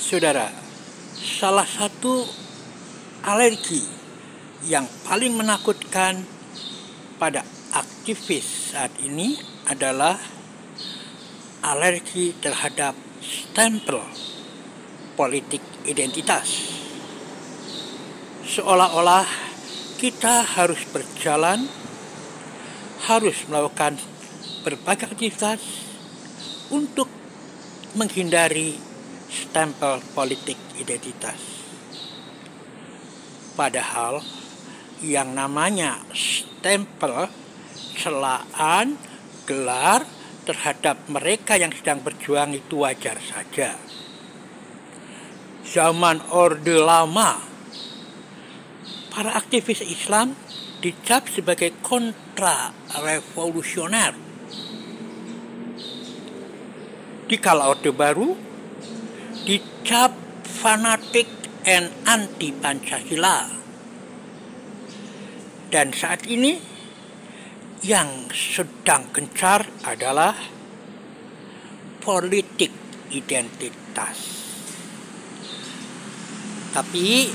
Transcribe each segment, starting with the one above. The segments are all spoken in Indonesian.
Saudara, salah satu alergi yang paling menakutkan pada aktivis saat ini adalah alergi terhadap stempel politik identitas. Seolah-olah kita harus berjalan, harus melakukan berbagai aktivitas untuk menghindari stempel politik identitas. Padahal yang namanya stempel, celaan, gelar terhadap mereka yang sedang berjuang itu wajar saja. Zaman Orde Lama, para aktivis Islam dicap sebagai kontra-revolusioner. Di kala Orde Baru, dicap fanatik dan anti-Pancasila. Dan saat ini, yang sedang gencar adalah politik identitas. Tapi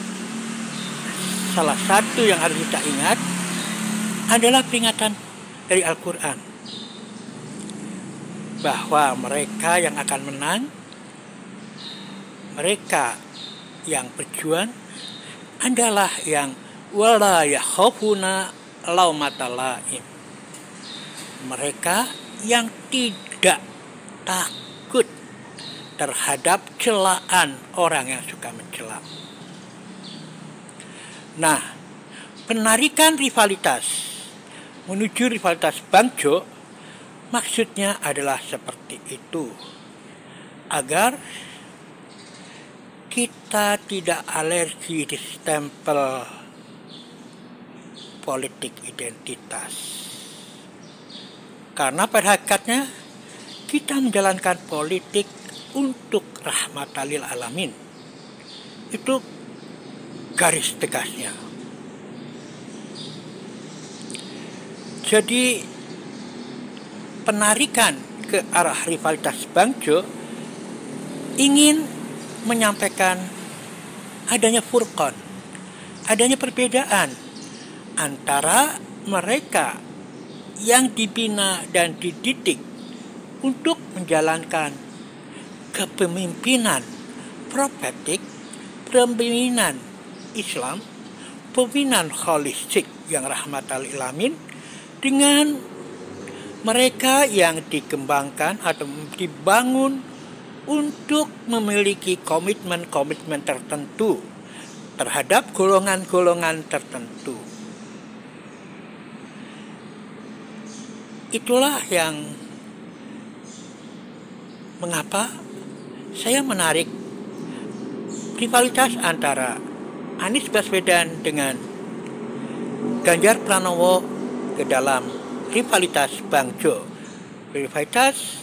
salah satu yang harus kita ingat adalah peringatan dari Al-Quran bahwa mereka yang akan menang, mereka yang berjuang adalah yang wala yakhafuna laumata laim. Mereka yang tidak takut terhadap celaan orang yang suka mencela. Nah, penarikan rivalitas menuju rivalitas Bang Jo maksudnya adalah seperti itu, agar kita tidak alergi di stempel politik identitas. Karena pada hakikatnya kita menjalankan politik untuk rahmatan lil alamin. Itu garis tegasnya. Jadi penarikan ke arah rivalitas Bang Jo ingin menyampaikan adanya furqan, adanya perbedaan antara mereka yang dibina dan dididik untuk menjalankan kepemimpinan profetik, kepemimpinan Islam, pemimpinan holistik yang rahmatan lil alamin, dengan mereka yang dikembangkan atau dibangun untuk memiliki komitmen-komitmen tertentu terhadap golongan-golongan tertentu. Itulah yang mengapa saya menarik rivalitas antara Anies Baswedan dengan Ganjar Pranowo ke dalam rivalitas Bang Jo, rivalitas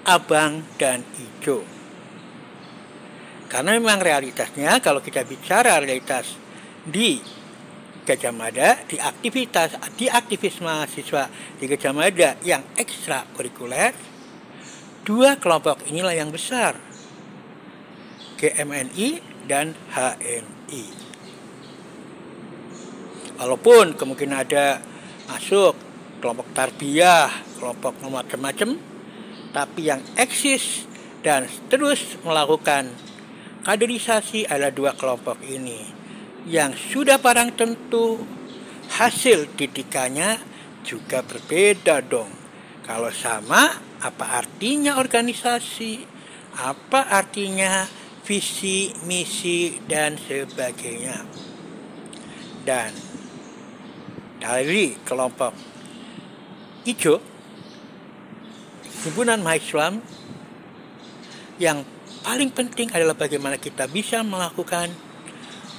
abang dan hijau. Karena memang realitasnya kalau kita bicara realitas di Gajah Mada, di aktivis mahasiswa di Gajah Mada yang ekstrakurikuler, dua kelompok inilah yang besar, GMNI dan HMI. Walaupun kemungkinan ada masuk kelompok tarbiyah, kelompok macam-macam, tapi yang eksis dan terus melakukan kaderisasi adalah dua kelompok ini, yang sudah barang tentu hasil didikannya juga berbeda dong. Kalau sama, apa artinya organisasi? Apa artinya visi, misi, dan sebagainya? Dan dari kelompok hijau, himpunan mahasiswa, yang paling penting adalah bagaimana kita bisa melakukan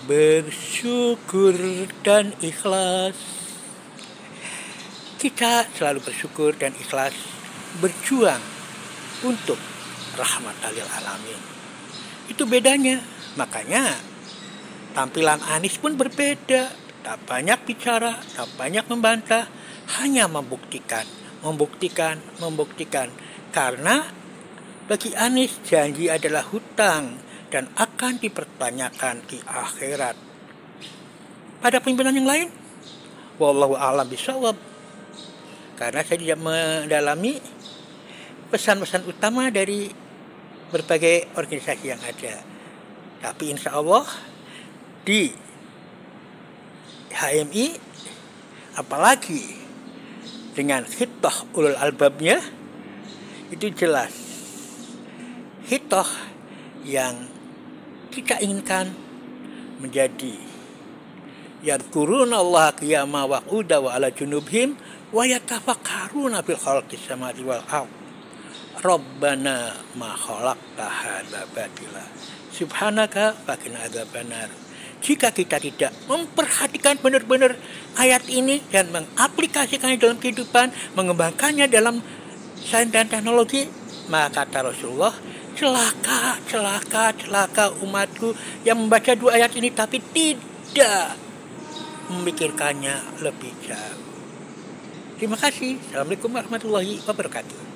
bersyukur dan ikhlas. Kita selalu bersyukur dan ikhlas berjuang untuk rahmatan lil alamin. Itu bedanya. Makanya tampilan Anies pun berbeda. Tak banyak bicara, tak banyak membantah, hanya membuktikan. Karena bagi Anies janji adalah hutang dan akan dipertanyakan di akhirat. Pada pimpinan yang lain, wallahu a'lam bishawab. Karena saya tidak mendalami pesan-pesan utama dari berbagai organisasi yang ada. Tapi insya Allah di HMI, apalagi dengan khitoh ulul albabnya, itu jelas khitoh yang kita inginkan menjadi yadhkuruna Allah qiyama wa qu'udan wa ala junubhim wa yatafakkaruna fil khalqis samawati wal ardh Rabbana ma khalaqta hadza batila subhanaka faqina adzabannar. Jika kita tidak memperhatikan benar-benar ayat ini dan mengaplikasikannya dalam kehidupan, mengembangkannya dalam sains dan teknologi, maka kata Rasulullah, celaka umatku yang membaca dua ayat ini tapi tidak memikirkannya lebih jauh. Terima kasih. Assalamualaikum warahmatullahi wabarakatuh.